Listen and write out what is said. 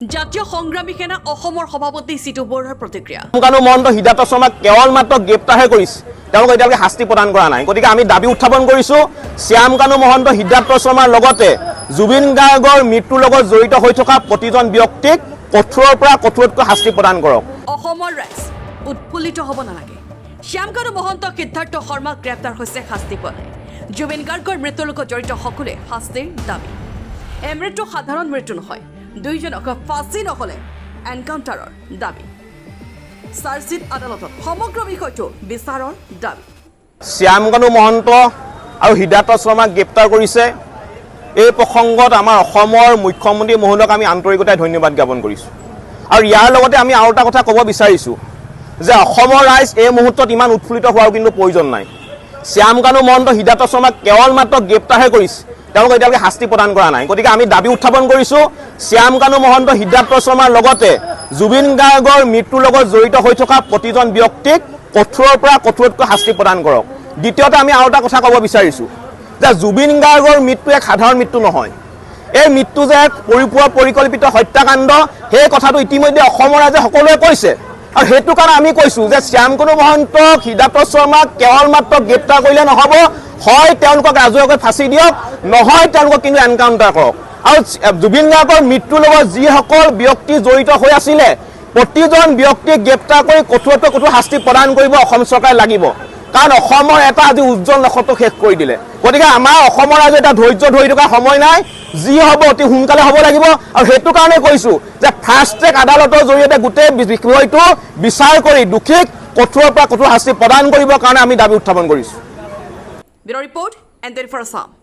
জাতীয় সংগ্ৰামী সেনা অসমৰ সভাপতি সিটু বৰুৱাৰ প্ৰতিক্ৰিয়া কানু মহন্ত হিদান্ত শৰ্মাক কেৱল মাত্ৰ গ্ৰেপ্তাৰহে কৰিছে তেওঁলোকে এতিয়ালৈকে শাস্তি প্ৰদান কৰা নাই গতিকে আমি দাবী উত্থাপন কৰিছো শ্যাম কানু মহন্ত হিদান্ত শৰ্মাৰ লগতে জুবিন গাৰ্গৰ মৃত্যুৰ লগত জড়িত হৈ থকা প্ৰতিজন ব্যক্তিক কঠোৰৰ পৰা কঠোৰতকৈ শাস্তি প্ৰদান কৰক অসমৰ ৰাইজ উৎফুল্লিত হ'ব নালাগে শ্যাম কানু মহন্ত সিদ্ধাৰ্থ শৰ্মাক গ্ৰেপ্তাৰ হৈছে শাস্তি পোৱা নাই জুবিন গাৰ্গৰ মৃত্যুৰ লগত জড়িত সকলে শাস্তিৰ দাবী এই মৃত্যু সাধাৰণ মৃত্যু নহয় দুইজনক ফাঁচি নহ'লে এনকাউণ্টাৰৰ দাবী চাৰ্জশ্বিট আদালতত সমগ্ৰ বিষয়টো বিচাৰৰ দাবী শ্যাম কানু মহন্ত আৰু হিদান্ত শৰ্মাক গ্ৰেপ্তাৰ কৰিছে এই প্ৰসংগত আমাৰ অসমৰ মুখ্যমন্ত্ৰী মহোদয়ক আমি আন্তৰিকতাৰে ধন্যবাদ জ্ঞাপন কৰিছোঁ আৰু ইয়াৰ লগতে আমি আৰু এটা কথা ক'ব বিচাৰিছোঁ যে অসমৰ ৰাইজ এই মুহূৰ্তত ইমান উৎফুল্লিত হোৱাৰ কিন্তু প্ৰয়োজন নাই শ্যাম কানু মহন্ত হিদান্ত শৰ্মাক কেৱল মাত্ৰ গ্ৰেপ্তাৰহে কৰিছে তেওঁলোকে এতিয়ালৈকে শাস্তি প্ৰদান কৰা নাই গতিকে আমি দাবী উত্থাপন কৰিছোঁ শ্যাম কানু মহন্ত হিদান্ত শৰ্মাৰ লগতে জুবিন গাৰ্গৰ মৃত্যুৰ লগত জড়িত হৈ থকা প্ৰতিজন ব্যক্তিক কঠোৰৰ পৰা কঠোৰতকৈ শাস্তি প্ৰদান কৰক দ্বিতীয়তে আমি আৰু এটা কথা ক'ব বিচাৰিছোঁ যে জুবিন গাৰ্গৰ মৃত্যু এক সাধাৰণ মৃত্যু নহয় এই মৃত্যু যে এক পৰিকল্পিত হত্যাকাণ্ড সেই কথাটো ইতিমধ্যে অসমৰ ৰাইজে সকলোৱে কৈছে আৰু সেইটো কাৰণে আমি কৈছোঁ যে শ্যাম কানু মহন্তক হিদান্ত শৰ্মাক কেৱল মাত্ৰ গ্ৰেপ্তাৰ কৰিলে নহ'ব হয় তেওঁলোকক ৰাজহুৱাকৈ ফাঁচি দিয়ক নহয় তেওঁলোকক কিন্তু এনকাউণ্টাৰ কৰক আৰু জুবিন গাৰ্গৰ মৃত্যুৰ লগত যিসকল ব্যক্তি জড়িত হৈ আছিলে প্ৰতিজন ব্যক্তিক গ্ৰেপ্তাৰ কৰি কঠোৰতকৈ কঠোৰ শাস্তি প্ৰদান কৰিব অসম চৰকাৰে লাগিব কাৰণ অসমৰ এটা আজি উজ্জ্বল নক্ষত্ৰ শেষ কৰি দিলে গতিকে আমাৰ অসমৰ ৰাইজে এটা ধৈৰ্য ধৰি থকা সময় নাই যি হ'ব অতি সোনকালে হ'ব লাগিব আৰু সেইটো কাৰণে কৈছোঁ যে ফাষ্ট ট্ৰেক আদালতৰ জৰিয়তে গোটেই বিষয়টো বিচাৰ কৰি দোষীক কঠোৰৰ পৰা কঠোৰ শাস্তি প্ৰদান কৰিবৰ কাৰণে আমি দাবী উত্থাপন কৰিছোঁ bureau report and for Assam